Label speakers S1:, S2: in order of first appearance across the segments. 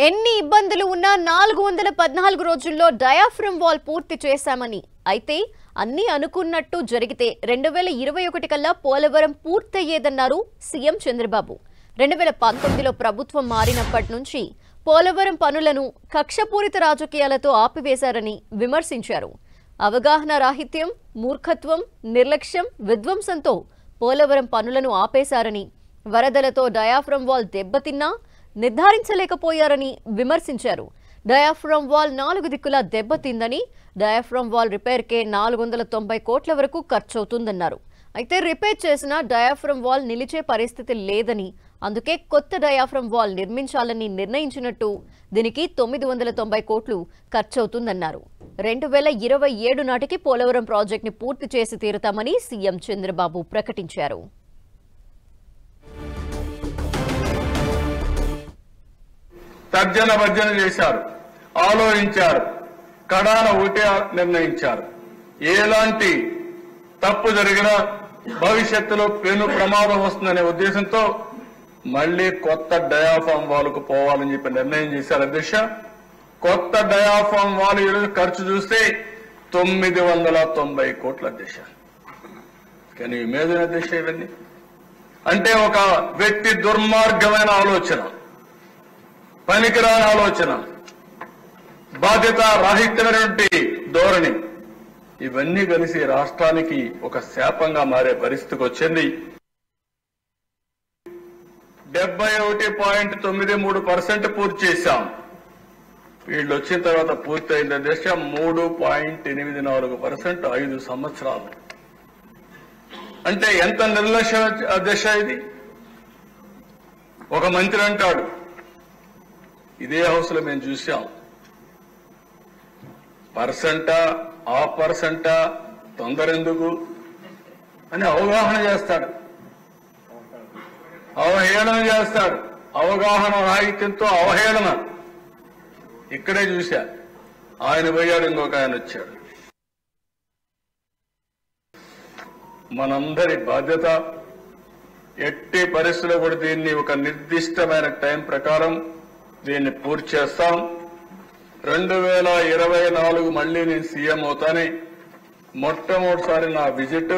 S1: ఎన్ని ఇబ్బందులు ఉన్నా 414 రోజుల్లో డయాఫ్రమ్ వాల్ పూర్తి చేశామని అయితే అన్ని అనుకున్నట్టు జరిగితే 2021 కల్లా పోలవరం పూర్తయ్యేదన్నారు సీఎం చంద్రబాబు. 2019లో ప్రభుత్వం మారినప్పటి నుంచి పోలవరం పనులను కక్షపూరిత రాజకీయాలతో ఆపివేశారని విమర్శించారు. అవగాహన రాహిత్యం, మూర్ఖత్వం, నిర్లక్ష్యం, విధ్వంసంతో పోలవరం పనులను ఆపేశారని, వరదలతో డయాఫ్రమ్ వాల్ దెబ్బతిన్నా నిర్ధారించలేకపోయారని విమర్శించారు. డయాఫ్రమ్ వాల్ 4 దిక్కులా దెబ్బతిందని, డయాఫ్రమ్ వాల్ రిపేర్కే 490 కోట్ల వరకు ఖర్చవుతుందన్నారు. అయితే రిపేర్ చేసిన డయాఫ్రమ్ వాల్ నిలిచే పరిస్థితి లేదని, అందుకే కొత్త డయాఫ్రమ్ వాల్ నిర్మించాలని నిర్ణయించినట్టు, దీనికి 990 కోట్లు ఖర్చవుతుందన్నారు. 2027 నాటికి పోలవరం ప్రాజెక్టుని పూర్తి చేసి తీరుతామని సీఎం చంద్రబాబు ప్రకటించారు.
S2: తర్జన భర్జన చేశారు, ఆలోచించారు, కడాన ఒకటే నిర్ణయించారు. ఎలాంటి తప్పు జరిగినా భవిష్యత్తులో పెను ప్రమాదం వస్తుందనే ఉద్దేశంతో మళ్లీ కొత్త డయాఫ్రమ్ వాల్కు పోవాలని చెప్పి నిర్ణయం చేశారు అధ్యక్ష. కొత్త డయాఫ్రమ్ వాల్ ఈరోజు ఖర్చు చూస్తే 990 కోట్ల అధ్యక్ష. కానీ ఇమేజిన్ అధ్యక్ష, ఇవన్నీ అంటే ఒక వ్యక్తి దుర్మార్గమైన ఆలోచన, పనికిరాని ఆలోచన, బాధ్యత రాహిత్యమైనటువంటి ధోరణి, ఇవన్నీ కలిసి రాష్ట్రానికి ఒక శాపంగా మారే పరిస్థితికి వచ్చింది. 71.93% పూర్తి చేశాం. వీళ్ళు వచ్చిన తర్వాత పూర్తయిన దశ 3.84%, 5 సంవత్సరాలు. అంటే ఎంత నిర్లక్ష్య దశ ఇది. ఒక మంత్రి అంటాడు, ఇదే హౌస్ లో మేము చూసాం, పర్సెంటా ఆ పర్సెంటా తొందర ఎందుకు అని అవగాహన చేస్తాడు, అవహేళన చేస్తాడు. అవగాహన రాహిత్యంతో అవహేళన ఇక్కడే చూశా. ఆయన పోయాడు, ఇంకొక ఆయన వచ్చాడు. మనందరి బాధ్యత ఎట్టి పరిస్థితుల్లో కూడా దీన్ని ఒక నిర్దిష్టమైన టైం ప్రకారం దీన్ని పూర్తి చేస్తాం. 2024 మళ్లీ నేను సీఎం అవుతానే మొట్టమొదటిసారి నా విజిట్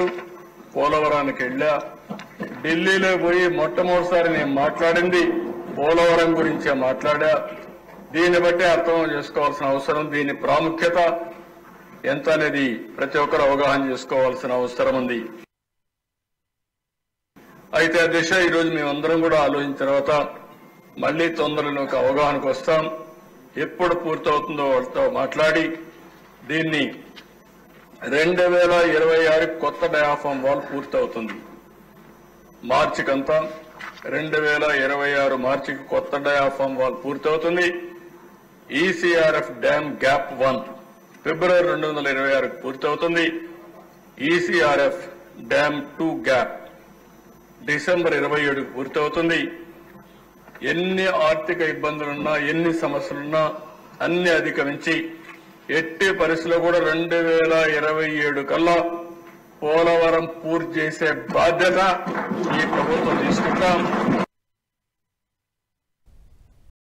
S2: పోలవరానికి వెళ్ళా. ఢిల్లీలో పోయి మొట్టమొదటిసారి నేను మాట్లాడింది పోలవరం గురించే మాట్లాడా. దీన్ని బట్టి అర్థం చేసుకోవాల్సిన అవసరం, దీని ప్రాముఖ్యత ఎంత అనేది ప్రతి ఒక్కరు అవగాహన చేసుకోవాల్సిన అవసరం ఉంది. అయితే ఆ దిశ ఈరోజు మేమందరం కూడా ఆలోచించిన తర్వాత మళ్లీ తొందరలో ఒక అవగాహనకు వస్తాం. ఎప్పుడు పూర్తవుతుందో వాళ్ళతో మాట్లాడి దీన్ని 2026 కొత్త డయాఫ్రమ్ వాల్ పూర్తవుతుంది. మార్చికంతా 2026 మార్చికి కొత్త డయాఫ్రమ్ వాల్ పూర్తవుతుంది. ఈసీఆర్ఎఫ్ డ్యామ్ గ్యాప్ 1 ఫిబ్రవరి 2026 పూర్తవుతుంది. ఈసీఆర్ఎఫ్ డ్యామ్ 2 గ్యాప్ డిసెంబర్ 27 పూర్తవుతుంది. ఎన్ని ఆర్థిక ఇబ్బందులున్నా, ఎన్ని సమస్యలున్నా అన్ని అధిగమించి ఎట్టి పరిస్థితుల్లో కూడా 2027 కల్లా పోలవరం పూర్తి చేసే బాధ్యత ఈ ప్రభుత్వం తీసుకుంటాం.